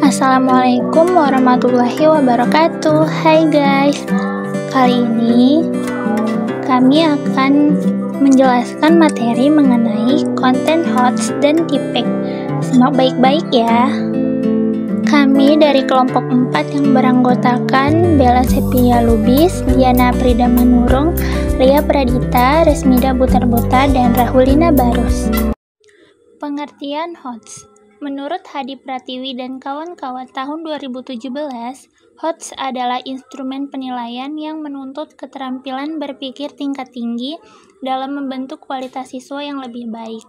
Assalamualaikum warahmatullahi wabarakatuh. Hai guys, kali ini kami akan menjelaskan materi mengenai konten HOTS dan TPEG. Simak baik-baik ya. Kami dari kelompok 4 yang beranggotakan Bella Sepia Lubis, Diana Prida Manurung, Ria Pradita, Resmida Butar-Butar, dan Rahulina Barus. Pengertian HOTS. Menurut Hadi Pratiwi dan kawan-kawan tahun 2017, HOTS adalah instrumen penilaian yang menuntut keterampilan berpikir tingkat tinggi dalam membentuk kualitas siswa yang lebih baik.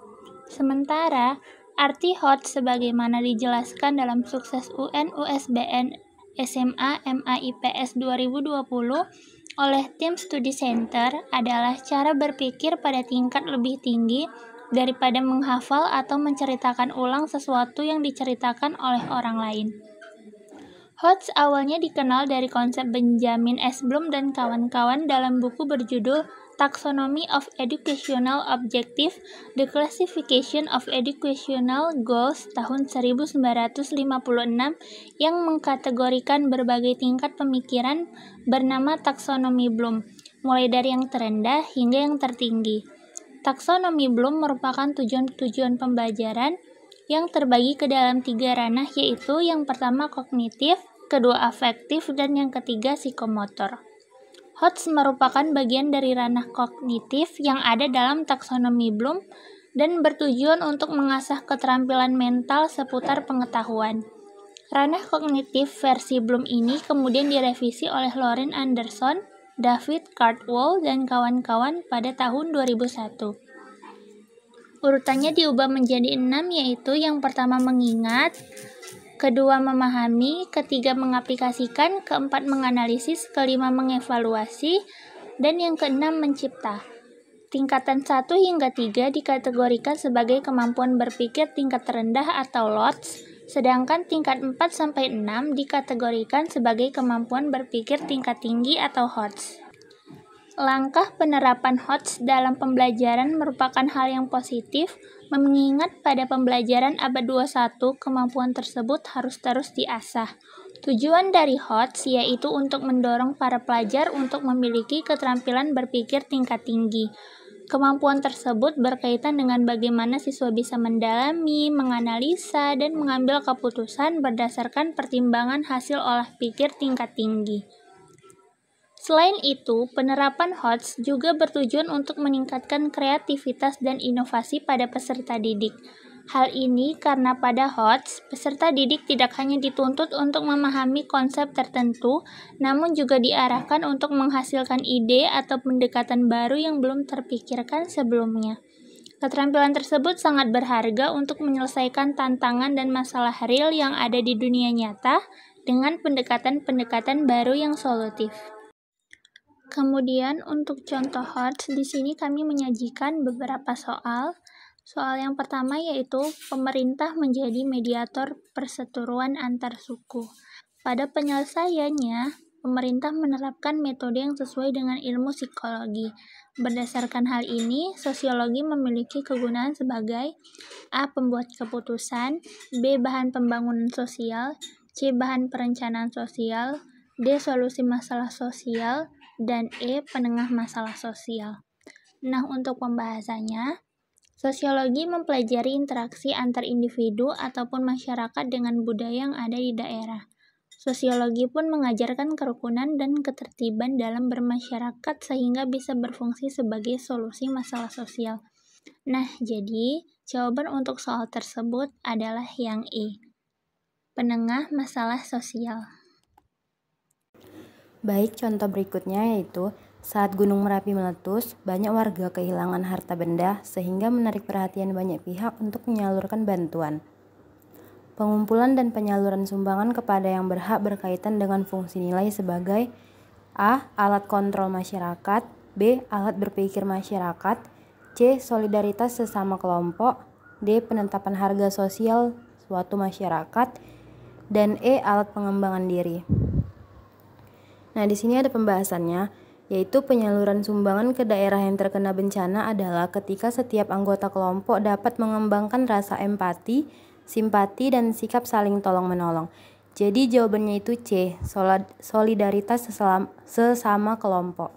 Sementara, arti HOTS sebagaimana dijelaskan dalam Sukses UN USBN SMA MAIPS 2020 oleh Tim Studi Center adalah cara berpikir pada tingkat lebih tinggi daripada menghafal atau menceritakan ulang sesuatu yang diceritakan oleh orang lain. HOTS awalnya dikenal dari konsep Benjamin S. Bloom dan kawan-kawan dalam buku berjudul Taxonomy of Educational Objective, The Classification of Educational Goals tahun 1956 yang mengkategorikan berbagai tingkat pemikiran bernama taksonomi Bloom, mulai dari yang terendah hingga yang tertinggi. Taksonomi Bloom merupakan tujuan-tujuan pembelajaran yang terbagi ke dalam 3 ranah, yaitu yang pertama kognitif, kedua afektif, dan yang ketiga psikomotor. HOTS merupakan bagian dari ranah kognitif yang ada dalam taksonomi Bloom dan bertujuan untuk mengasah keterampilan mental seputar pengetahuan. Ranah kognitif versi Bloom ini kemudian direvisi oleh Lauren Anderson, David Cardwell, dan kawan-kawan pada tahun 2001. Urutannya diubah menjadi 6, yaitu yang pertama mengingat, kedua memahami, ketiga mengaplikasikan, keempat menganalisis, kelima mengevaluasi, dan yang keenam mencipta. Tingkatan 1 hingga 3 dikategorikan sebagai kemampuan berpikir tingkat rendah atau LOTS, sedangkan tingkat 4-6 dikategorikan sebagai kemampuan berpikir tingkat tinggi atau HOTS. Langkah penerapan HOTS dalam pembelajaran merupakan hal yang positif, mengingat pada pembelajaran abad 21 kemampuan tersebut harus terus diasah. Tujuan dari HOTS yaitu untuk mendorong para pelajar untuk memiliki keterampilan berpikir tingkat tinggi. Kemampuan tersebut berkaitan dengan bagaimana siswa bisa mendalami, menganalisa, dan mengambil keputusan berdasarkan pertimbangan hasil olah pikir tingkat tinggi. Selain itu, penerapan HOTS juga bertujuan untuk meningkatkan kreativitas dan inovasi pada peserta didik. Hal ini karena pada HOTS, peserta didik tidak hanya dituntut untuk memahami konsep tertentu, namun juga diarahkan untuk menghasilkan ide atau pendekatan baru yang belum terpikirkan sebelumnya. Keterampilan tersebut sangat berharga untuk menyelesaikan tantangan dan masalah real yang ada di dunia nyata dengan pendekatan-pendekatan baru yang solutif. Kemudian untuk contoh HOTS, di sini kami menyajikan beberapa soal. Soal yang pertama yaitu pemerintah menjadi mediator perseteruan antar suku. Pada penyelesaiannya, pemerintah menerapkan metode yang sesuai dengan ilmu psikologi. Berdasarkan hal ini, sosiologi memiliki kegunaan sebagai A. Pembuat keputusan, B. Bahan pembangunan sosial, C. Bahan perencanaan sosial, D. Solusi masalah sosial, dan E. Penengah masalah sosial. Nah, untuk pembahasannya, sosiologi mempelajari interaksi antar individu ataupun masyarakat dengan budaya yang ada di daerah. Sosiologi pun mengajarkan kerukunan dan ketertiban dalam bermasyarakat sehingga bisa berfungsi sebagai solusi masalah sosial. Nah, jadi jawaban untuk soal tersebut adalah yang E. Penengah masalah sosial. Baik, contoh berikutnya yaitu saat Gunung Merapi meletus, banyak warga kehilangan harta benda sehingga menarik perhatian banyak pihak untuk menyalurkan bantuan. Pengumpulan dan penyaluran sumbangan kepada yang berhak berkaitan dengan fungsi nilai sebagai A. Alat kontrol masyarakat, B. Alat berpikir masyarakat, C. Solidaritas sesama kelompok, D. Penetapan harga sosial suatu masyarakat, dan E. Alat pengembangan diri. Nah, di sini ada pembahasannya, yaitu penyaluran sumbangan ke daerah yang terkena bencana adalah ketika setiap anggota kelompok dapat mengembangkan rasa empati simpati, dan sikap saling tolong-menolong. Jadi jawabannya itu C, solidaritas sesama kelompok.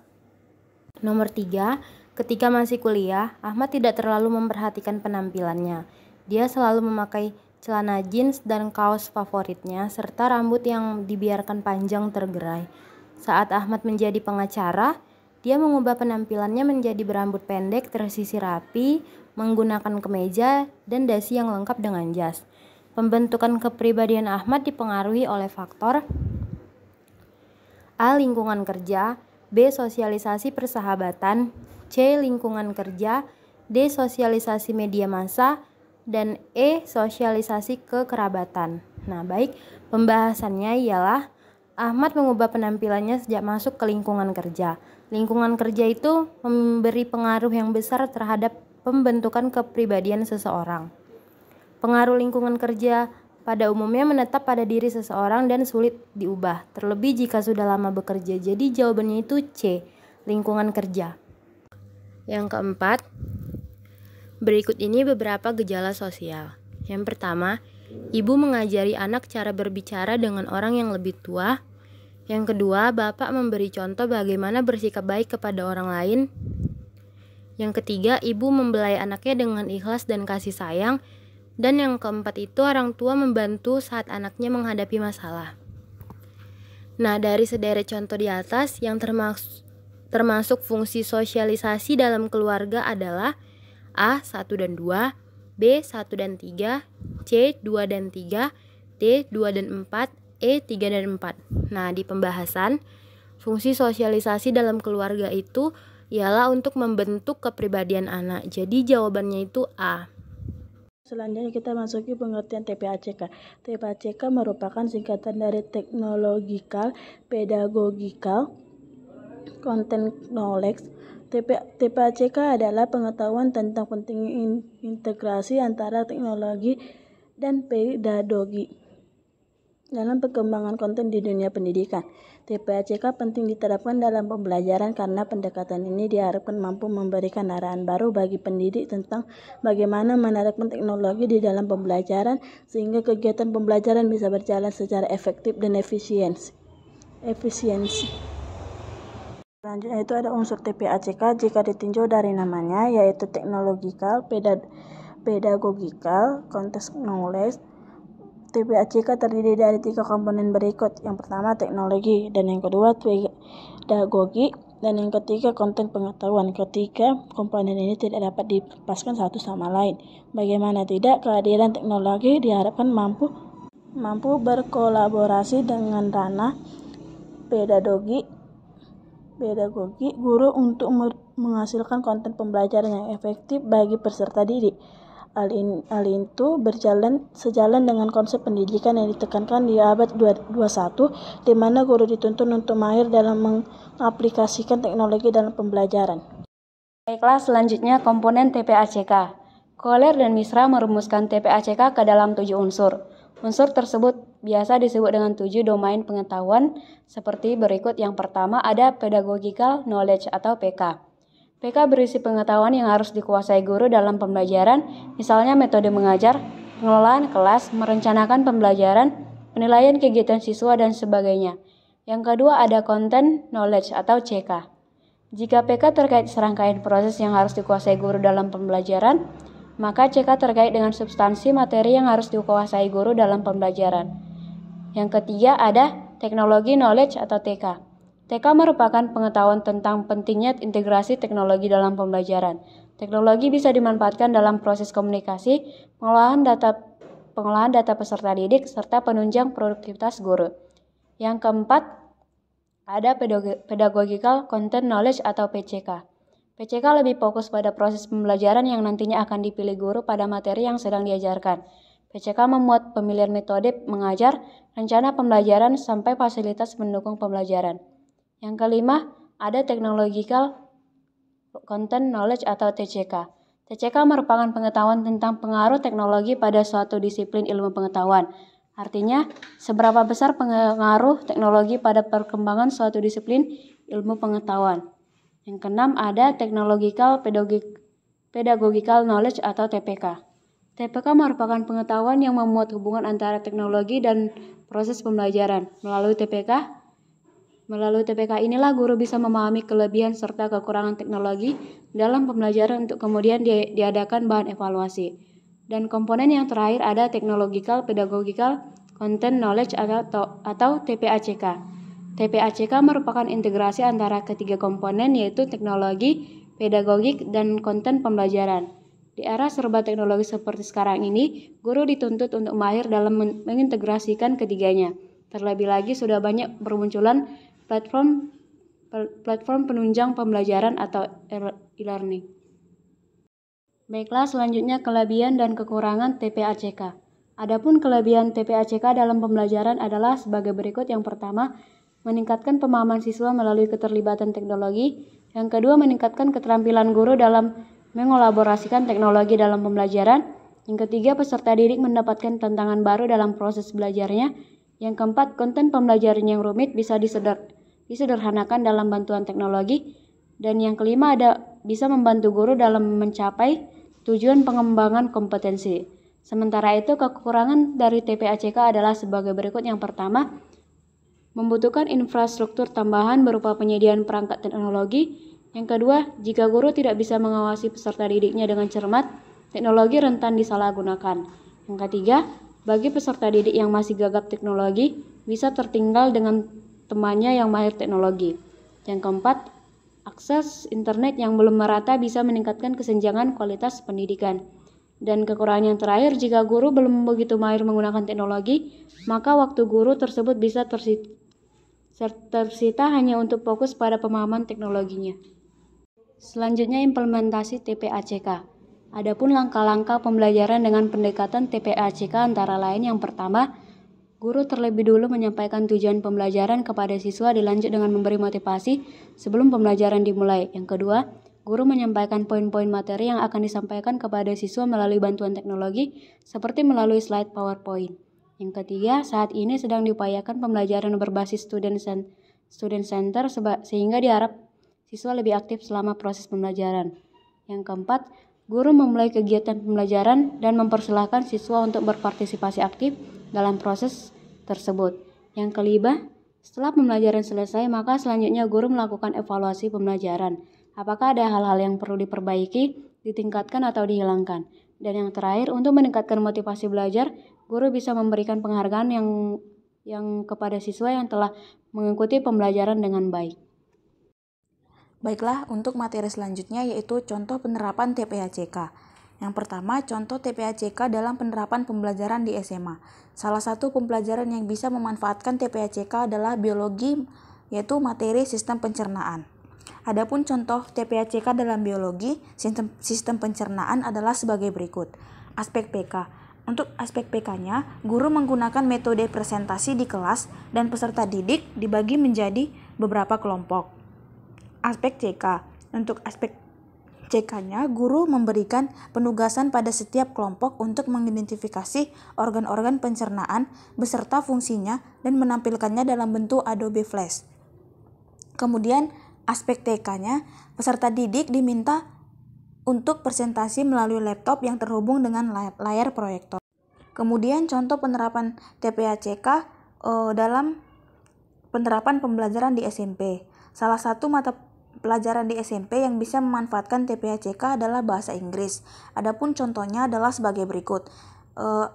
Nomor 3, ketika masih kuliah, Ahmad tidak terlalu memperhatikan penampilannya. Dia selalu memakai celana jeans dan kaos favoritnya, serta rambut yang dibiarkan panjang tergerai. Saat Ahmad menjadi pengacara, dia mengubah penampilannya menjadi berambut pendek tersisir rapi, menggunakan kemeja dan dasi yang lengkap dengan jas. Pembentukan kepribadian Ahmad dipengaruhi oleh faktor A. Lingkungan kerja, B. Sosialisasi persahabatan, C. Lingkungan kerja, D. Sosialisasi media massa, dan E. Sosialisasi kekerabatan. Nah, baik, pembahasannya ialah Ahmad mengubah penampilannya sejak masuk ke lingkungan kerja. Lingkungan kerja itu memberi pengaruh yang besar terhadap pembentukan kepribadian seseorang. Pengaruh lingkungan kerja pada umumnya menetap pada diri seseorang dan sulit diubah, terlebih jika sudah lama bekerja. Jadi jawabannya itu C, lingkungan kerja. Yang keempat, berikut ini beberapa gejala sosial. Yang pertama, ibu mengajari anak cara berbicara dengan orang yang lebih tua. Yang kedua, bapak memberi contoh bagaimana bersikap baik kepada orang lain. Yang ketiga, ibu membelai anaknya dengan ikhlas dan kasih sayang. Dan yang keempat itu, orang tua membantu saat anaknya menghadapi masalah. Nah, dari sederet contoh di atas, yang termasuk fungsi sosialisasi dalam keluarga adalah A. 1 dan 2, B. 1 dan 3, C. 2 dan 3, D. 2 dan 4, E. 3 dan 4. Nah, di pembahasan, fungsi sosialisasi dalam keluarga itu ialah untuk membentuk kepribadian anak. Jadi jawabannya itu A. Selanjutnya kita masuki pengertian TPACK. TPACK merupakan singkatan dari Technological, Pedagogical, Content Knowledge. TPACK adalah pengetahuan tentang pentingnya integrasi antara teknologi dan pedagogi dalam perkembangan konten di dunia pendidikan. TPACK penting diterapkan dalam pembelajaran karena pendekatan ini diharapkan mampu memberikan arahan baru bagi pendidik tentang bagaimana menerapkan teknologi di dalam pembelajaran sehingga kegiatan pembelajaran bisa berjalan secara efektif dan efisiensi. Selanjutnya itu ada unsur TPACK jika ditinjau dari namanya, yaitu Technological, Pedagogical, Context Knowledge. TPACK terdiri dari 3 komponen berikut. Yang pertama teknologi, dan yang kedua pedagogi, dan yang ketiga konten pengetahuan. Ketiga komponen ini tidak dapat dilepaskan satu sama lain. Bagaimana tidak, kehadiran teknologi diharapkan mampu berkolaborasi dengan ranah pedagogi guru untuk menghasilkan konten pembelajaran yang efektif bagi peserta didik. Hal itu sejalan dengan konsep pendidikan yang ditekankan di abad 21, di mana guru dituntut untuk mahir dalam mengaplikasikan teknologi dalam pembelajaran. Baiklah, selanjutnya komponen TPACK. Kohler dan Misra merumuskan TPACK ke dalam 7 unsur. Unsur tersebut biasa disebut dengan 7 domain pengetahuan seperti berikut. Yang pertama ada Pedagogical Knowledge atau PK. PK berisi pengetahuan yang harus dikuasai guru dalam pembelajaran, misalnya metode mengajar, pengelolaan kelas, merencanakan pembelajaran, penilaian kegiatan siswa, dan sebagainya. Yang kedua ada Content Knowledge atau CK. Jika PK terkait serangkaian proses yang harus dikuasai guru dalam pembelajaran, maka CK terkait dengan substansi materi yang harus dikuasai guru dalam pembelajaran. Yang ketiga ada Technology Knowledge atau TK. TK merupakan pengetahuan tentang pentingnya integrasi teknologi dalam pembelajaran. Teknologi bisa dimanfaatkan dalam proses komunikasi, pengolahan data peserta didik, serta penunjang produktivitas guru. Yang keempat, ada Pedagogical Content Knowledge atau PCK. PCK lebih fokus pada proses pembelajaran yang nantinya akan dipilih guru pada materi yang sedang diajarkan. PCK memuat pemilihan metode mengajar, rencana pembelajaran, sampai fasilitas pendukung pembelajaran. Yang kelima, ada Technological Content Knowledge atau TCK. TCK merupakan pengetahuan tentang pengaruh teknologi pada suatu disiplin ilmu pengetahuan. Artinya, seberapa besar pengaruh teknologi pada perkembangan suatu disiplin ilmu pengetahuan. Yang keenam, ada Technological Pedagogical Knowledge atau TPK. TPK merupakan pengetahuan yang memuat hubungan antara teknologi dan proses pembelajaran. Melalui TPK inilah guru bisa memahami kelebihan serta kekurangan teknologi dalam pembelajaran untuk kemudian diadakan bahan evaluasi. Dan komponen yang terakhir ada Technological, Pedagogical, Content Knowledge atau TPACK. TPACK merupakan integrasi antara ketiga komponen yaitu teknologi, pedagogik, dan konten pembelajaran. Di era serba teknologi seperti sekarang ini, guru dituntut untuk mahir dalam mengintegrasikan ketiganya. Terlebih lagi sudah banyak bermunculan platform penunjang pembelajaran atau e-learning. Baiklah, selanjutnya kelebihan dan kekurangan TPACK. Adapun kelebihan TPACK dalam pembelajaran adalah sebagai berikut. Yang pertama, meningkatkan pemahaman siswa melalui keterlibatan teknologi. Yang kedua, meningkatkan keterampilan guru dalam mengolaborasikan teknologi dalam pembelajaran. Yang ketiga, peserta didik mendapatkan tantangan baru dalam proses belajarnya. Yang keempat, konten pembelajaran yang rumit bisa disederhanakan dalam bantuan teknologi. Dan yang kelima, bisa membantu guru dalam mencapai tujuan pengembangan kompetensi. Sementara itu, kekurangan dari TPACK adalah sebagai berikut. Yang pertama, membutuhkan infrastruktur tambahan berupa penyediaan perangkat teknologi. Yang kedua, jika guru tidak bisa mengawasi peserta didiknya dengan cermat, teknologi rentan disalahgunakan. Yang ketiga, bagi peserta didik yang masih gagap teknologi, bisa tertinggal dengan temannya yang mahir teknologi. Yang keempat, akses internet yang belum merata bisa meningkatkan kesenjangan kualitas pendidikan. Dan kekurangan yang terakhir, jika guru belum begitu mahir menggunakan teknologi, maka waktu guru tersebut bisa tersita hanya untuk fokus pada pemahaman teknologinya. Selanjutnya, implementasi TPACK. Adapun langkah-langkah pembelajaran dengan pendekatan TPACK antara lain yang pertama, guru terlebih dulu menyampaikan tujuan pembelajaran kepada siswa dilanjut dengan memberi motivasi sebelum pembelajaran dimulai. Yang kedua, guru menyampaikan poin-poin materi yang akan disampaikan kepada siswa melalui bantuan teknologi seperti melalui slide PowerPoint. Yang ketiga, saat ini sedang diupayakan pembelajaran berbasis student center sehingga diharap siswa lebih aktif selama proses pembelajaran. Yang keempat, guru memulai kegiatan pembelajaran dan mempersilahkan siswa untuk berpartisipasi aktif dalam proses tersebut. Yang kelima, setelah pembelajaran selesai, maka selanjutnya guru melakukan evaluasi pembelajaran. Apakah ada hal-hal yang perlu diperbaiki, ditingkatkan atau dihilangkan. Dan yang terakhir, untuk meningkatkan motivasi belajar, guru bisa memberikan penghargaan yang kepada siswa yang telah mengikuti pembelajaran dengan baik. Baiklah, untuk materi selanjutnya yaitu contoh penerapan TPACK. Yang pertama, contoh TPACK dalam penerapan pembelajaran di SMA. Salah satu pembelajaran yang bisa memanfaatkan TPACK adalah biologi, yaitu materi sistem pencernaan. Adapun contoh TPACK dalam biologi, sistem pencernaan adalah sebagai berikut. Aspek PK. Untuk aspek PK-nya, guru menggunakan metode presentasi di kelas dan peserta didik dibagi menjadi beberapa kelompok. Aspek CK. Untuk aspek CK-nya, guru memberikan penugasan pada setiap kelompok untuk mengidentifikasi organ-organ pencernaan beserta fungsinya dan menampilkannya dalam bentuk Adobe Flash. Kemudian, aspek TK-nya, peserta didik diminta untuk presentasi melalui laptop yang terhubung dengan layar proyektor. Kemudian, contoh penerapan TPACK dalam penerapan pembelajaran di SMP. Salah satu mata pelajaran di SMP yang bisa memanfaatkan TPACK adalah bahasa Inggris. Adapun contohnya adalah sebagai berikut.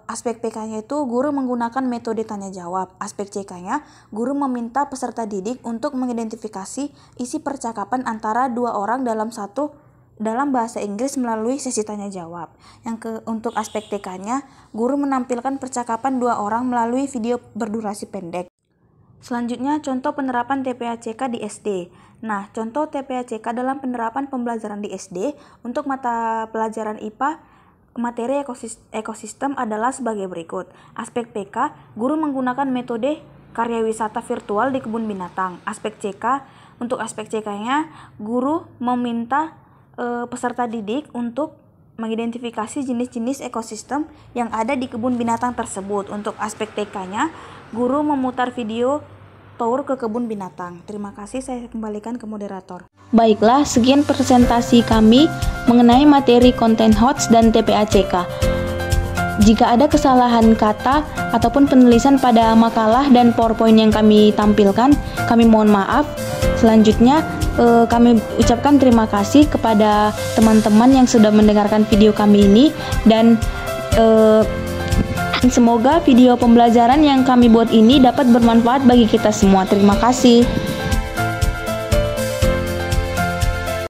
Aspek PK-nya itu guru menggunakan metode tanya jawab. Aspek CK-nya, guru meminta peserta didik untuk mengidentifikasi isi percakapan antara dua orang dalam bahasa Inggris melalui sesi tanya jawab. Untuk aspek TK-nya, guru menampilkan percakapan dua orang melalui video berdurasi pendek. Selanjutnya, contoh penerapan TPACK di SD. Nah, contoh TPACK dalam penerapan pembelajaran di SD untuk mata pelajaran IPA, materi ekosistem adalah sebagai berikut. Aspek PK, guru menggunakan metode karya wisata virtual di kebun binatang. Aspek CK, untuk aspek CK-nya, guru meminta peserta didik untuk mengidentifikasi jenis-jenis ekosistem yang ada di kebun binatang tersebut. Untuk aspek TK-nya, guru memutar video tour ke kebun binatang. Terima kasih, saya kembalikan ke moderator. Baiklah, sekian presentasi kami mengenai materi Content HOTS dan TPACK. Jika ada kesalahan kata ataupun penulisan pada makalah dan PowerPoint yang kami tampilkan, kami mohon maaf. Selanjutnya, kami ucapkan terima kasih kepada teman-teman yang sudah mendengarkan video kami ini, dan semoga video pembelajaran yang kami buat ini dapat bermanfaat bagi kita semua. Terima kasih.